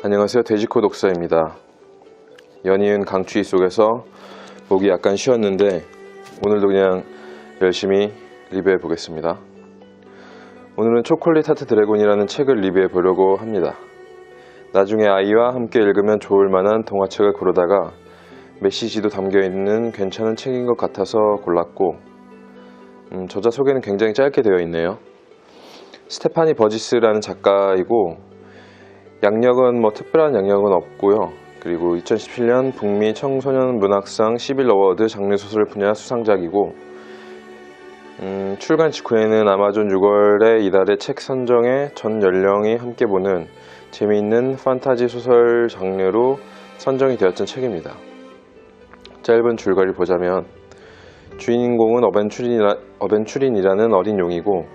안녕하세요, 돼지코 독서입니다. 연이은 강추위 속에서 목이 약간 쉬었는데 오늘도 그냥 열심히 리뷰해 보겠습니다. 오늘은 초콜릿 하트 드래곤이라는 책을 리뷰해 보려고 합니다. 나중에 아이와 함께 읽으면 좋을 만한 동화책을 고르다가 메시지도 담겨있는 괜찮은 책인 것 같아서 골랐고, 저자 소개는 굉장히 짧게 되어 있네요. 스테파니 버지스라는 작가이고 양력은 특별한 양력은 없고요. 그리고 2017년 북미 청소년 문학상 11 어워드 장르소설 분야 수상작이고, 출간 직후에는 아마존 6월에 이달의 책 선정에 전 연령이 함께 보는 재미있는 판타지 소설 장르로 선정이 되었던 책입니다. 짧은 줄거리 보자면, 주인공은 어벤추린이라는 어린 용이고,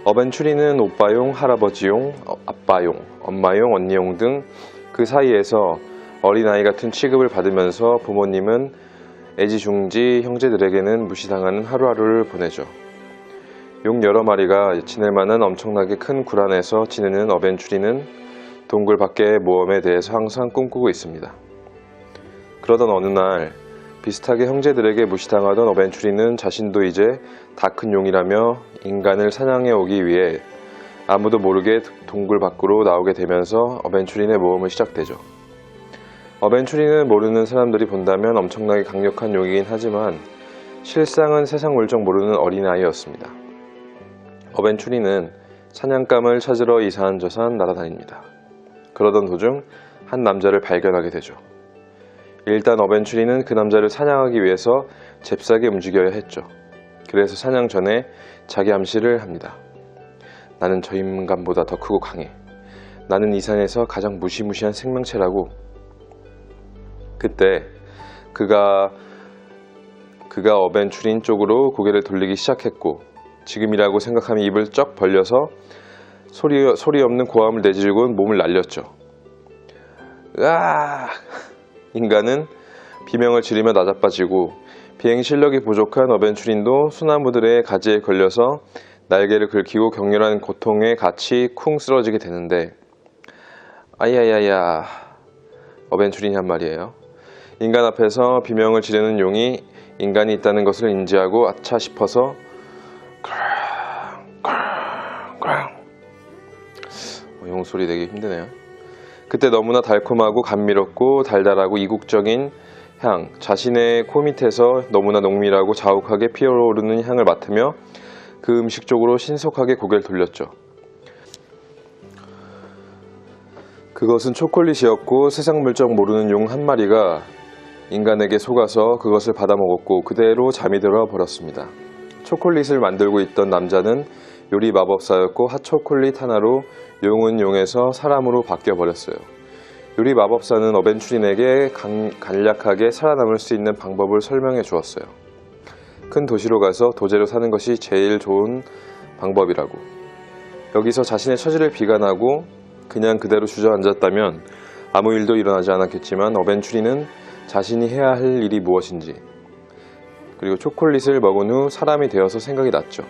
어벤추린은 오빠용, 할아버지용, 아빠용, 엄마용, 언니용 등 그 사이에서 어린아이 같은 취급을 받으면서 부모님은 애지중지, 형제들에게는 무시당하는 하루하루를 보내죠. 용 여러 마리가 지낼 만한 엄청나게 큰 굴 안에서 지내는 어벤추린은 동굴 밖의 모험에 대해서 항상 꿈꾸고 있습니다. 그러던 어느 날 비슷하게 형제들에게 무시당하던 어벤추린은 자신도 이제 다 큰 용이라며 인간을 사냥해 오기 위해 아무도 모르게 동굴 밖으로 나오게 되면서 어벤추린의 모험은 시작되죠. 어벤추린은 모르는 사람들이 본다면 엄청나게 강력한 용이긴 하지만 실상은 세상 물정 모르는 어린아이였습니다. 어벤추린은 사냥감을 찾으러 이산저산 날아다닙니다. 그러던 도중 한 남자를 발견하게 되죠. 일단 어벤추린은 그 남자를 사냥하기 위해서 잽싸게 움직여야 했죠. 그래서 사냥 전에 자기 암시를 합니다. 나는 저 인간보다 더 크고 강해. 나는 이 산에서 가장 무시무시한 생명체라고. 그때 그가 어벤추린 쪽으로 고개를 돌리기 시작했고, 지금이라고 생각하며 입을 쩍 벌려서 소리 없는 고함을 내지르곤 몸을 날렸죠. 으아! 인간은 비명을 지르며 나자빠지고, 비행 실력이 부족한 어벤추린도 소나무들의 가지에 걸려서 날개를 긁히고 격렬한 고통에 같이 쿵 쓰러지게 되는데, 아야야야, 어벤추린이 한 말이에요. 인간 앞에서 비명을 지르는 용이 인간이 있다는 것을 인지하고 아차 싶어서 용 소리 내기 힘드네요. 그때 너무나 달콤하고 감미롭고 달달하고 이국적인 향, 자신의 코 밑에서 너무나 농밀하고 자욱하게 피어오르는 향을 맡으며 그 음식 쪽으로 신속하게 고개를 돌렸죠. 그것은 초콜릿이었고, 세상 물정 모르는 용 한 마리가 인간에게 속아서 그것을 받아먹었고 그대로 잠이 들어 버렸습니다. 초콜릿을 만들고 있던 남자는 요리 마법사였고, 핫초콜릿 하나로 용은 용에서 사람으로 바뀌어 버렸어요. 요리 마법사는 어벤추린에게 간략하게 살아남을 수 있는 방법을 설명해 주었어요. 큰 도시로 가서 도제로 사는 것이 제일 좋은 방법이라고. 여기서 자신의 처지를 비관하고 그냥 그대로 주저앉았다면 아무 일도 일어나지 않았겠지만, 어벤추린은 자신이 해야 할 일이 무엇인지, 그리고 초콜릿을 먹은 후 사람이 되어서 생각이 났죠.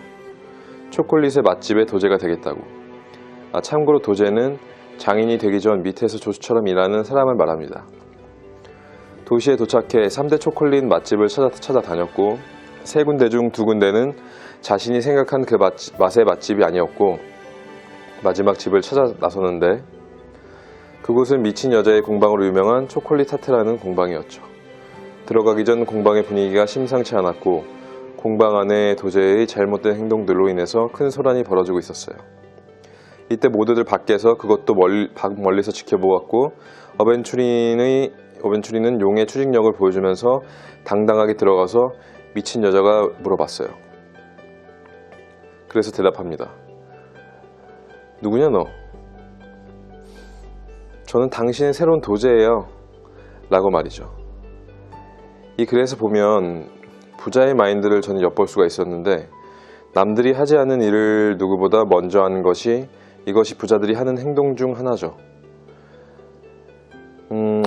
초콜릿의 맛집의 도제가 되겠다고. 참고로 도제는 장인이 되기 전 밑에서 조수처럼 일하는 사람을 말합니다. 도시에 도착해 3대 초콜릿 맛집을 찾아다녔고, 3군데 중 2군데는 자신이 생각한 그 맛의 맛집이 아니었고, 마지막 집을 찾아 나서는데 그곳은 미친 여자의 공방으로 유명한 초콜릿 하트라는 공방이었죠. 들어가기 전 공방의 분위기가 심상치 않았고, 공방 안에 도제의 잘못된 행동들로 인해서 큰 소란이 벌어지고 있었어요. 이때 모두들 밖에서 그것도 멀리서 지켜보았고, 어벤추린은 용의 추진력을 보여주면서 당당하게 들어가서 미친 여자가 물어봤어요. 그래서 대답합니다. 누구냐 너? 저는 당신의 새로운 도제예요 라고 말이죠. 이 글에서 보면 부자의 마인드를 저는 엿볼 수가 있었는데, 남들이 하지 않은 일을 누구보다 먼저 하는 것이, 이것이 부자들이 하는 행동 중 하나죠.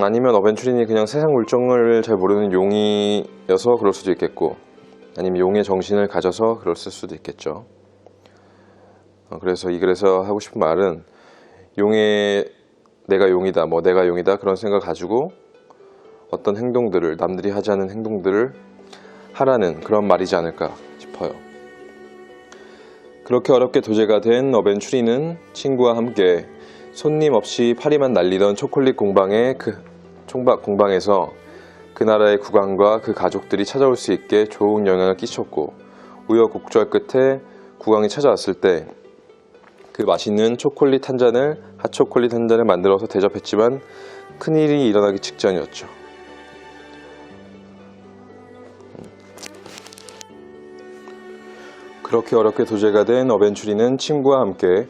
아니면 어벤추린이 그냥 세상 물정을 잘 모르는 용이어서 그럴 수도 있겠고, 아니면 용의 정신을 가져서 그랬을 수도 있겠죠. 그래서 이 글에서 하고 싶은 말은 내가 용이다, 내가 용이다 그런 생각을 가지고 어떤 행동들을, 남들이 하지 않은 행동들을 하라는 그런 말이지 않을까 싶어요. 그렇게 어렵게 도제가 된 어벤추린은 친구와 함께 손님 없이 파리만 날리던 초콜릿 공방에서 그 나라의 국왕과 그 가족들이 찾아올 수 있게 좋은 영향을 끼쳤고, 우여곡절 끝에 국왕이 찾아왔을 때 그 맛있는 핫초콜릿 한 잔을 만들어서 대접했지만 큰일이 일어나기 직전이었죠. 그렇게 어렵게 도제가 된 어벤추린은 친구와 함께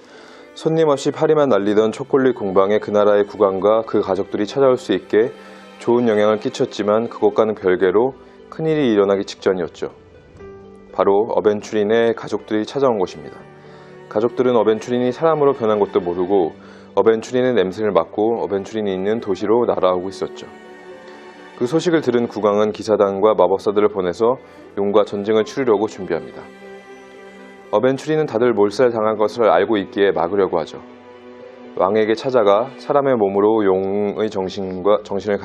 손님 없이 파리만 날리던 초콜릿 공방에 그 나라의 국왕과 그 가족들이 찾아올 수 있게 좋은 영향을 끼쳤지만 그것과는 별개로 큰일이 일어나기 직전이었죠. 바로 어벤추린의 가족들이 찾아온 것입니다. 가족들은 어벤추린이 사람으로 변한 것도 모르고 어벤추린의 냄새를 맡고 어벤추린이 있는 도시로 날아오고 있었죠. 그 소식을 들은 국왕은 기사단과 마법사들을 보내서 용과 전쟁을 치르려고 준비합니다. 어벤추린은 다들 몰살당한 것을 알고 있기에 막으려고 하죠. 왕에게 찾아가 사람의 몸으로 용의 정신을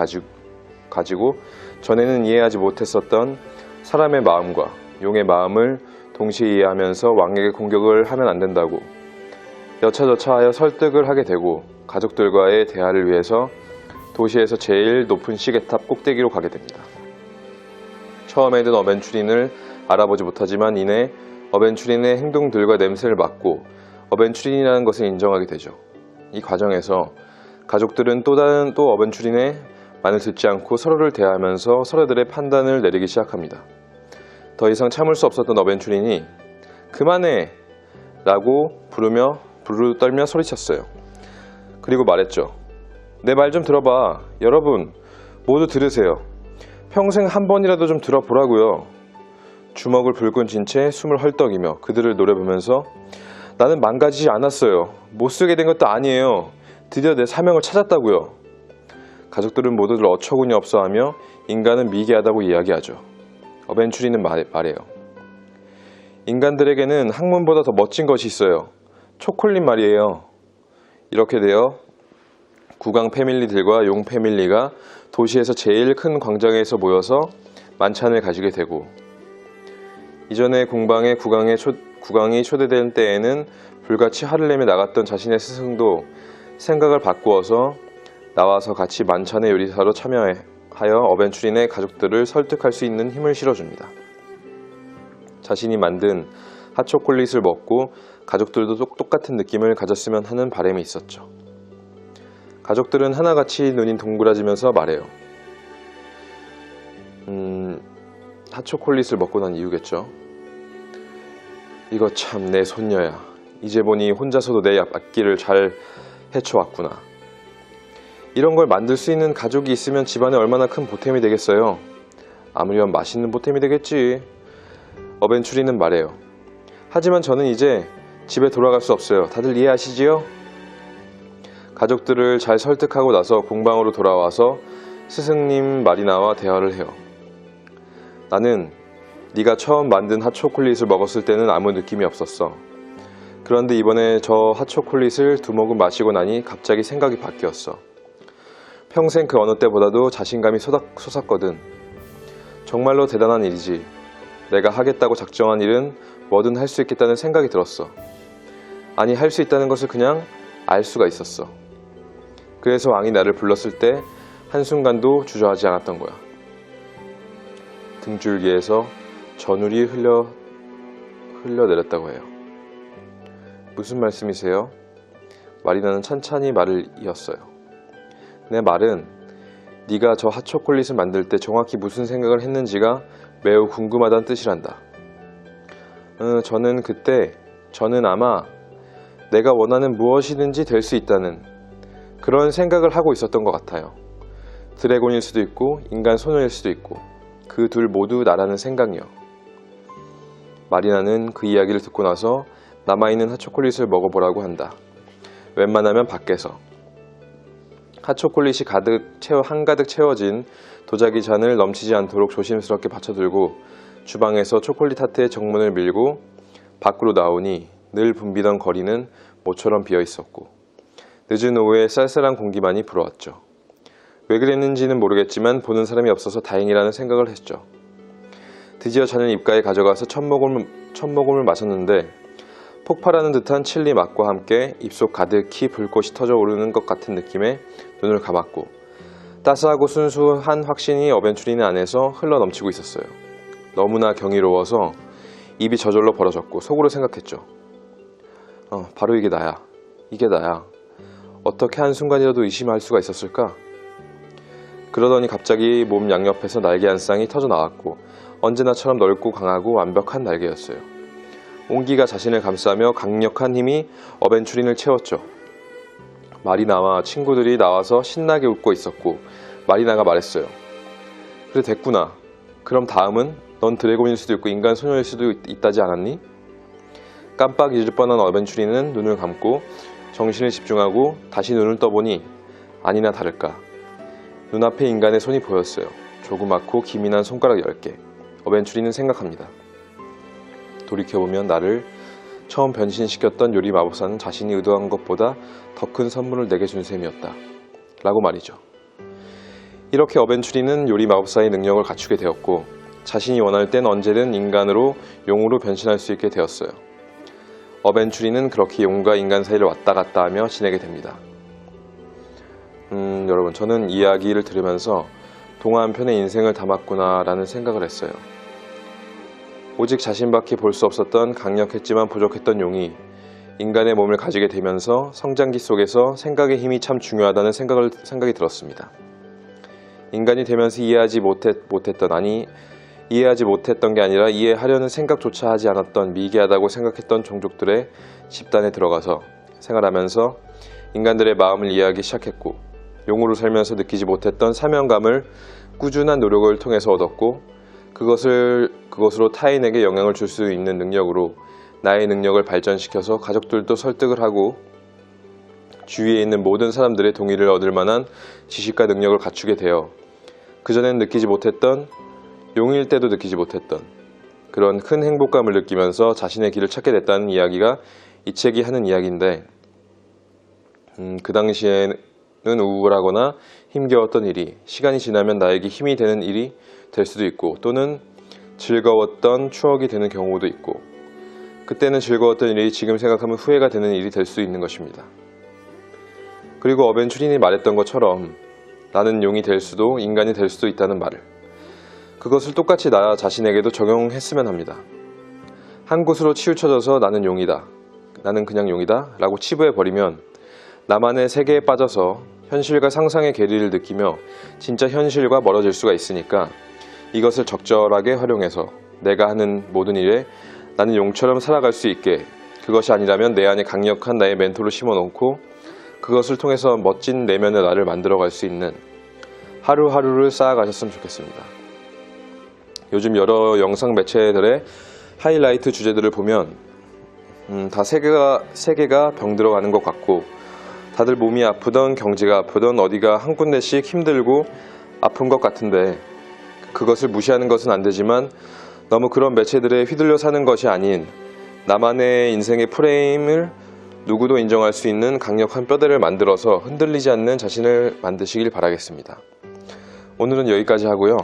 가지고 전에는 이해하지 못했었던 사람의 마음과 용의 마음을 동시에 이해하면서 왕에게 공격을 하면 안 된다고 여차저차하여 설득을 하게 되고, 가족들과의 대화를 위해서 도시에서 제일 높은 시계탑 꼭대기로 가게 됩니다. 처음에는 어벤추린을 알아보지 못하지만 이내 어벤추린의 행동들과 냄새를 맡고 어벤추린이라는 것을 인정하게 되죠. 이 과정에서 가족들은 또 어벤추린의 말을 듣지 않고 서로를 대하면서 서로들의 판단을 내리기 시작합니다. 더 이상 참을 수 없었던 어벤추린이 그만해! 라고 부르르 떨며 소리쳤어요. 그리고 말했죠. 내 말 좀 들어봐. 여러분 모두 들으세요. 평생 한 번이라도 좀 들어보라고요. 주먹을 불끈 쥔 채 숨을 헐떡이며 그들을 노려보면서 나는 망가지지 않았어요. 못 쓰게 된 것도 아니에요. 드디어 내 사명을 찾았다고요. 가족들은 모두들 어처구니 없어하며 인간은 미개하다고 이야기하죠. 어벤추린은 말해요. 인간들에게는 학문보다 더 멋진 것이 있어요. 초콜릿 말이에요. 이렇게 되어 국왕 패밀리들과 용 패밀리가 도시에서 제일 큰 광장에서 모여서 만찬을 가지게 되고, 이전에 공방에 국왕이 초대된 때에는 불같이 화를 내며 나갔던 자신의 스승도 생각을 바꾸어서 나와서 같이 만찬의 요리사로 참여하여 어벤추린의 가족들을 설득할 수 있는 힘을 실어줍니다. 자신이 만든 핫초콜릿을 먹고 가족들도 똑같은 느낌을 가졌으면 하는 바람이 있었죠. 가족들은 하나같이 눈이 동그라지면서 말해요. 핫초콜릿을 먹고 난 이유겠죠. 이거 참 내 손녀야. 이제 보니 혼자서도 내 앞길을 잘 헤쳐왔구나. 이런 걸 만들 수 있는 가족이 있으면 집안에 얼마나 큰 보탬이 되겠어요. 아무렴 맛있는 보탬이 되겠지. 어벤추린은 말해요. 하지만 저는 이제 집에 돌아갈 수 없어요. 다들 이해하시지요? 가족들을 잘 설득하고 나서 공방으로 돌아와서 스승님 마리나와 대화를 해요. 나는 네가 처음 만든 핫초콜릿을 먹었을 때는 아무 느낌이 없었어. 그런데 이번에 저 핫초콜릿을 2모금 마시고 나니 갑자기 생각이 바뀌었어. 평생 그 어느 때보다도 자신감이 솟았거든. 정말로 대단한 일이지. 내가 하겠다고 작정한 일은 뭐든 할 수 있겠다는 생각이 들었어. 아니, 할 수 있다는 것을 그냥 알 수가 있었어. 그래서 왕이 나를 불렀을 때 한순간도 주저하지 않았던 거야. 등줄기에서 전울이 흘러내렸다고 해요. 무슨 말씀이세요? 마리나는 찬찬히 말을 이었어요. 내 말은 네가 저 핫초콜릿을 만들 때 정확히 무슨 생각을 했는지가 매우 궁금하다는 뜻이란다. 저는 아마 내가 원하는 무엇이든지 될 수 있다는 그런 생각을 하고 있었던 것 같아요. 드래곤일 수도 있고 인간 소녀일 수도 있고 그 둘 모두 나라는 생각이요. 마리나는 그 이야기를 듣고 나서 남아있는 핫초콜릿을 먹어보라고 한다. 웬만하면 밖에서. 핫초콜릿이 한가득 채워진 도자기 잔을 넘치지 않도록 조심스럽게 받쳐들고 주방에서 초콜릿 타트의 정문을 밀고 밖으로 나오니 늘 붐비던 거리는 모처럼 비어 있었고 늦은 오후에 쌀쌀한 공기만이 불어왔죠. 왜 그랬는지는 모르겠지만 보는 사람이 없어서 다행이라는 생각을 했죠. 드디어 잔을 입가에 가져가서 첫 모금을 마셨는데 폭발하는 듯한 칠리 맛과 함께 입속 가득히 불꽃이 터져 오르는 것 같은 느낌에 눈을 감았고 따스하고 순수한 확신이 어벤추리는 안에서 흘러 넘치고 있었어요. 너무나 경이로워서 입이 저절로 벌어졌고 속으로 생각했죠. 바로 이게 나야. 이게 나야. 어떻게 한순간이라도 의심할 수가 있었을까? 그러더니 갑자기 몸 양옆에서 날개 한 쌍이 터져 나왔고 언제나처럼 넓고 강하고 완벽한 날개였어요. 온기가 자신을 감싸며 강력한 힘이 어벤추린을 채웠죠. 마리나와 친구들이 나와서 신나게 웃고 있었고 마리나가 말했어요. 그래 됐구나. 그럼 다음은 넌 드래곤일 수도 있고 인간 소녀일 수도 있다지 않았니? 깜빡 잊을 뻔한 어벤추린은 눈을 감고 정신을 집중하고 다시 눈을 떠보니 아니나 다를까 눈앞에 인간의 손이 보였어요. 조그맣고 기민한 손가락 10개. 어벤추린은 생각합니다. 돌이켜보면 나를 처음 변신시켰던 요리 마법사는 자신이 의도한 것보다 더 큰 선물을 내게 준 셈이었다. 라고 말이죠. 이렇게 어벤추린은 요리 마법사의 능력을 갖추게 되었고 자신이 원할 땐 언제든 인간으로 용으로 변신할 수 있게 되었어요. 어벤추린은 그렇게 용과 인간 사이를 왔다 갔다 하며 지내게 됩니다. 여러분 저는 이야기를 들으면서 동화 한 편의 인생을 담았구나 라는 생각을 했어요. 오직 자신밖에 볼 수 없었던 강력했지만 부족했던 용이 인간의 몸을 가지게 되면서 성장기 속에서 생각의 힘이 참 중요하다는 생각이 들었습니다. 인간이 되면서 이해하지 못했던 게 아니라 이해하려는 생각조차 하지 않았던 미개하다고 생각했던 종족들의 집단에 들어가서 생활하면서 인간들의 마음을 이해하기 시작했고 용으로 살면서 느끼지 못했던 사명감을 꾸준한 노력을 통해서 얻었고 그것으로 타인에게 영향을 줄 수 있는 능력으로 나의 능력을 발전시켜서 가족들도 설득을 하고 주위에 있는 모든 사람들의 동의를 얻을 만한 지식과 능력을 갖추게 되어 그전엔 느끼지 못했던 용일 때도 느끼지 못했던 그런 큰 행복감을 느끼면서 자신의 길을 찾게 됐다는 이야기가 이 책이 하는 이야기인데 그 당시에는 우울하거나 힘겨웠던 일이 시간이 지나면 나에게 힘이 되는 일이 될 수도 있고 또는 즐거웠던 추억이 되는 경우도 있고 그때는 즐거웠던 일이 지금 생각하면 후회가 되는 일이 될 수 있는 것입니다. 그리고 어벤추린이 말했던 것처럼 나는 용이 될 수도 인간이 될 수도 있다는 말을 그것을 똑같이 나 자신에게도 적용했으면 합니다. 한 곳으로 치우쳐져서 나는 용이다. 나는 그냥 용이다 라고 치부해버리면 나만의 세계에 빠져서 현실과 상상의 괴리를 느끼며 진짜 현실과 멀어질 수가 있으니까 이것을 적절하게 활용해서 내가 하는 모든 일에 나는 용처럼 살아갈 수 있게 그것이 아니라면 내 안에 강력한 나의 멘토를 심어놓고 그것을 통해서 멋진 내면의 나를 만들어갈 수 있는 하루하루를 쌓아가셨으면 좋겠습니다. 요즘 여러 영상 매체들의 하이라이트 주제들을 보면 다 세계가 병들어가는 것 같고 다들 몸이 아프던 경제가 아프던 어디가 한 군데씩 힘들고 아픈 것 같은데 그것을 무시하는 것은 안 되지만 너무 그런 매체들에 휘둘려 사는 것이 아닌 나만의 인생의 프레임을 누구도 인정할 수 있는 강력한 뼈대를 만들어서 흔들리지 않는 자신을 만드시길 바라겠습니다. 오늘은 여기까지 하고요.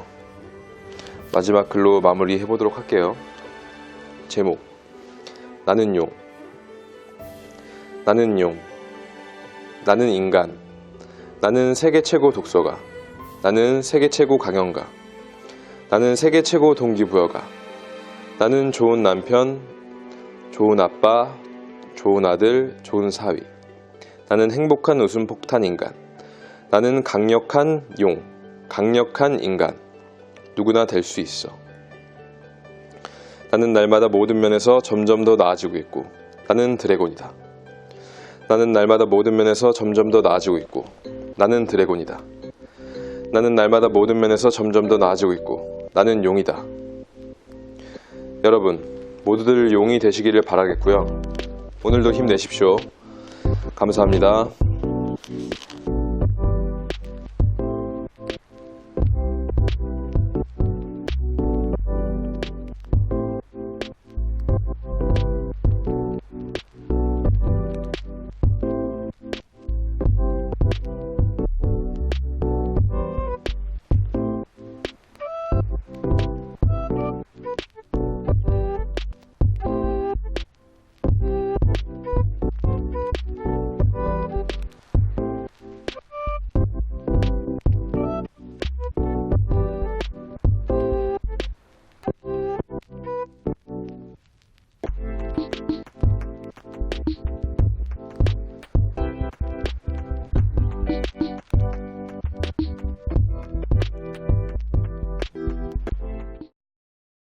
마지막 글로 마무리해 보도록 할게요. 제목 나는 용 나는 용 나는 인간 나는 세계 최고 독서가 나는 세계 최고 강연가 나는 세계 최고 동기부여가 나는 좋은 남편 좋은 아빠 좋은 아들 좋은 사위 나는 행복한 웃음 폭탄 인간 나는 강력한 용 강력한 인간 누구나 될 수 있어. 나는 날마다 모든 면에서 점점 더 나아지고 있고 나는 드래곤이다. 나는 날마다 모든 면에서 점점 더 나아지고 있고 나는 드래곤이다. 나는 날마다 모든 면에서 점점 더 나아지고 있고 나는 용이다. 여러분 모두들 용이 되시기를 바라겠고요. 오늘도 힘내십시오. 감사합니다.